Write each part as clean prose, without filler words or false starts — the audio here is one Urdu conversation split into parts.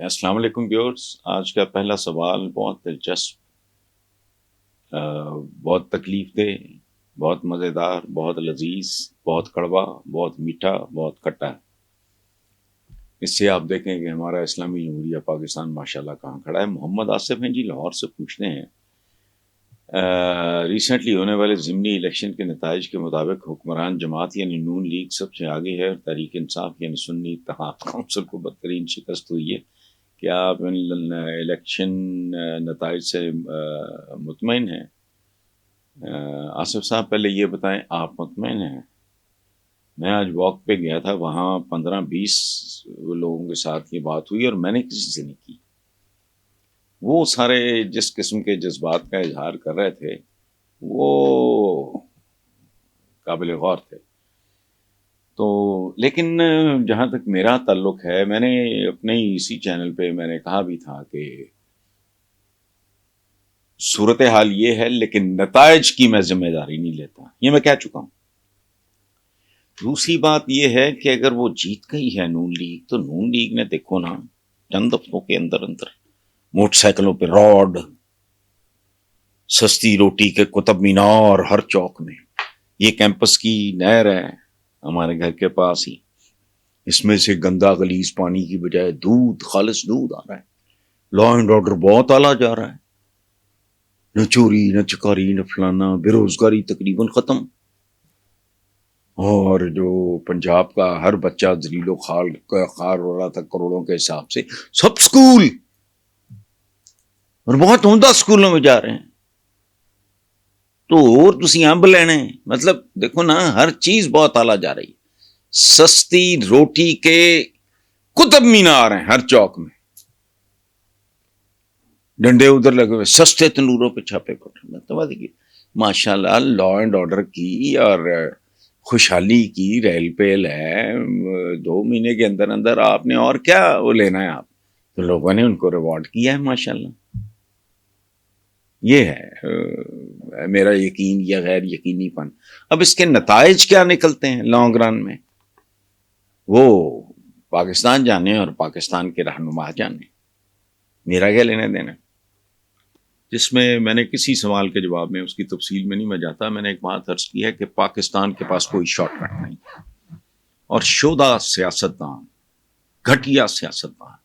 السلام علیکم ویورز. آج کا پہلا سوال بہت دلچسپ، بہت تکلیف دہ، بہت مزیدار، بہت لذیذ، بہت کڑوا، بہت میٹھا، بہت کھٹا ہے. اس سے آپ دیکھیں کہ ہمارا اسلامی جمہوریہ پاکستان ماشاءاللہ کہاں کھڑا ہے. محمد آصف ہیں جی، لاہور سے پوچھتے ہیں ریسنٹلی ہونے والے ضمنی الیکشن کے نتائج کے مطابق حکمران جماعت یعنی نون لیگ سب سے آگے ہے اور تحریک انصاف یعنی سنی اتحاد کونسل کو بدترین شکست ہوئی ہے. کیا آپ الیکشن نتائج سے مطمئن ہیں؟ آصف صاحب پہلے یہ بتائیں آپ مطمئن ہیں؟ میں آج واک پہ گیا تھا، وہاں 15-20 لوگوں کے ساتھ یہ بات ہوئی اور میں نے کسی سے نہیں کی. وہ سارے جس قسم کے جذبات کا اظہار کر رہے تھے وہ قابل غور تھے. تو لیکن جہاں تک میرا تعلق ہے، میں نے اپنے اسی چینل پہ میں نے کہا بھی تھا کہ صورتحال یہ ہے لیکن نتائج کی میں ذمہ داری نہیں لیتا. یہ میں کہہ چکا ہوں. دوسری بات یہ ہے کہ اگر وہ جیت گئی ہے نون لیگ، تو نون لیگ نے دیکھو نا چند ہفتوں کے اندر موٹر سائیکلوں پہ روڈ، سستی روٹی کے قطب مینار ہر چوک میں، یہ کیمپس کی نہر ہے ہمارے گھر کے پاس ہی، اس میں سے گندا غلیظ پانی کی بجائے دودھ، خالص دودھ آ رہا ہے. لا اینڈ آرڈر بہت اعلیٰ جا رہا ہے، نہ چوری نہ چکاری نہ فلانا، بے روزگاری تقریباً ختم. اور جو پنجاب کا ہر بچہ ذلیل و خوار ہو رہا تھا کروڑوں کے حساب سے، سب سکول اور بہت عمدہ سکولوں میں جا رہے ہیں. تو اور تسی امب لینے، مطلب دیکھو نا ہر چیز بہت اعلیٰ جا رہی ہے. سستی روٹی کے قطب مینار ہیں ہر چوک میں، ڈنڈے ادھر لگے ہوئے، سستے تندوروں پہ چھاپے پڑ رہے ہیں. ماشاء اللہ لا اینڈ آرڈر کی اور خوشحالی کی ریل پیل ہے. 2 مہینے کے اندر اندر آپ نے اور کیا وہ لینا ہے؟ آپ تو لوگوں نے ان کو ریوارڈ کیا ہے ماشاء اللہ. یہ ہے میرا یقین یا غیر یقینی پن. اب اس کے نتائج کیا نکلتے ہیں لانگ رن میں، وہ پاکستان جانے اور پاکستان کے رہنما جانے، میرا کیا لینے دینا. جس میں نے کسی سوال کے جواب میں اس کی تفصیل میں نہیں میں جاتا. میں نے ایک بات عرض کی ہے کہ پاکستان کے پاس کوئی شارٹ کٹ نہیں، اور شودہ سیاستدان، گھٹیا سیاستدان،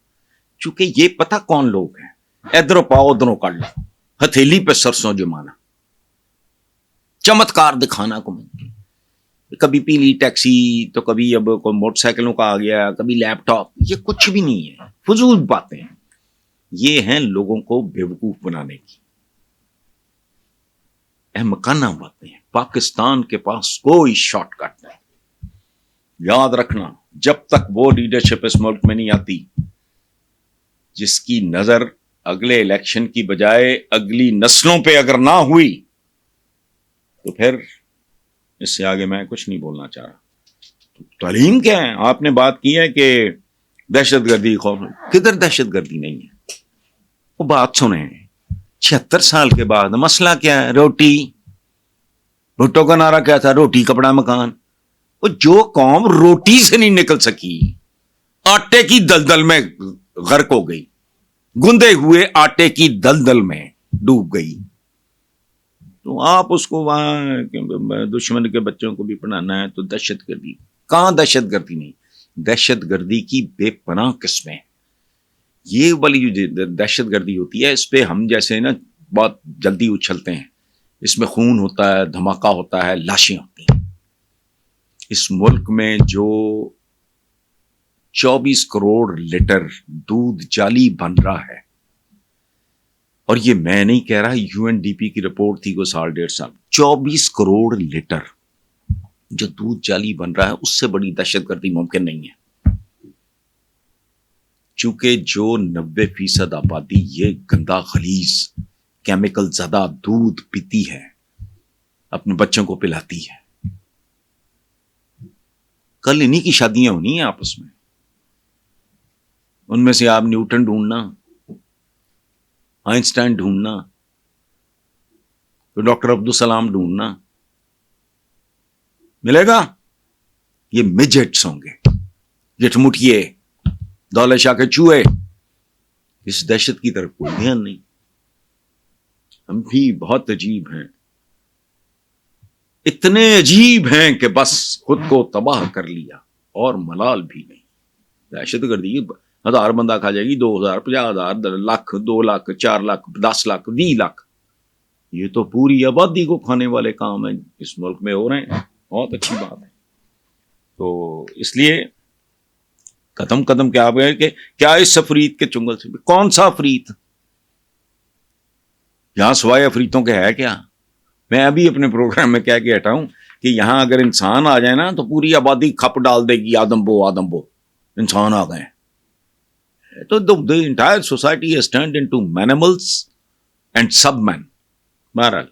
چونکہ یہ پتہ کون لوگ ہیں، ادھروں پاؤ ادھروں کر لو، ہتھیلی پہ سرسوں جمانا، چمتکار دکھانا کو ملتی. کبھی پیلی ٹیکسی تو کبھی اب کوئی موٹر سائیکلوں کا آ گیا، کبھی لیپ ٹاپ. یہ کچھ بھی نہیں ہے، فضول باتیں ہیں. یہ ہیں لوگوں کو بیوقوف بنانے کی احمقانہ باتیں ہیں. پاکستان کے پاس کوئی شارٹ کٹ نہیں. یاد رکھنا، جب تک وہ لیڈرشپ اس ملک میں نہیں آتی جس کی نظر اگلے الیکشن کی بجائے اگلی نسلوں پہ اگر نہ ہوئی، تو پھر اس سے آگے میں کچھ نہیں بولنا چاہ رہا. تعلیم کیا ہے؟ آپ نے بات کی ہے کہ دہشت گردی، خوف، کدھر دہشت گردی نہیں ہے. وہ بات سنیں، 76 سال کے بعد مسئلہ کیا ہے؟ روٹی. بھٹو کا نعرہ کیا تھا؟ روٹی کپڑا مکان. وہ جو قوم روٹی سے نہیں نکل سکی، آٹے کی دلدل میں غرق ہو گئی، گندے ہوئے آٹے کی دلدل میں ڈوب گئی. تو آپ اس کو وہاں دشمن کے بچوں کو بھی پڑھانا ہے تو دہشت گردی. کہاں دہشت گردی نہیں. دہشت گردی کی بے پناہ قسمیں. یہ والی جو دہشت گردی ہوتی ہے، اس پہ ہم جیسے نا بہت جلدی اچھلتے ہیں. اس میں خون ہوتا ہے، دھماکہ ہوتا ہے، لاشیں ہوتی ہیں. اس ملک میں جو 24 کروڑ لیٹر دودھ جعلی بن رہا ہے، اور یہ میں نہیں کہہ رہا، یو این ڈی پی کی رپورٹ تھی کو 1.5 سال، 24 کروڑ لیٹر جو دودھ جعلی بن رہا ہے، اس سے بڑی دہشت گردی ممکن نہیں ہے. چونکہ جو 90% آبادی یہ گندا خلیز کیمیکل زدہ دودھ پیتی ہے، اپنے بچوں کو پلاتی ہے. کل انہی کی شادیاں ہونی ہیں آپس میں. ان میں سے آپ نیوٹن ڈھونڈنا، آئنسٹائن ڈھونڈنا، تو ڈاکٹر عبدالسلام ڈھونڈنا، ملے گا؟ یہ مجٹس ہوں گے، جٹمٹیے، دولت شاہ کے چوہے. اس دہشت کی طرف کوئی دھیان نہیں. ہم بھی بہت عجیب ہیں, اتنے عجیب ہیں کہ بس خود کو تباہ کر لیا اور ملال بھی نہیں. دہشت گردی 1000 بندہ کھا جائے گی, 2000, 50,000, لاکھ, 2 لاکھ, 4 لاکھ, 10 لاکھ, 20 لاکھ, یہ تو پوری آبادی کو کھانے والے کام ہیں اس ملک میں ہو رہے ہیں. بہت اچھی بات ہے. تو اس لیے قدم قدم کیا ہے کہ کیا اس افریت کے چنگل سے, کون سا افریت یہاں سوائے افریتوں کے ہے کیا؟ میں ابھی اپنے پروگرام میں کہہ کے ہٹا ہوں کہ یہاں اگر انسان آ جائے نا تو پوری آبادی کھپ ڈال دے گی, آدم بو انسان آ گئے. تو the entire society has turned into manimals and sub-men. بہرحال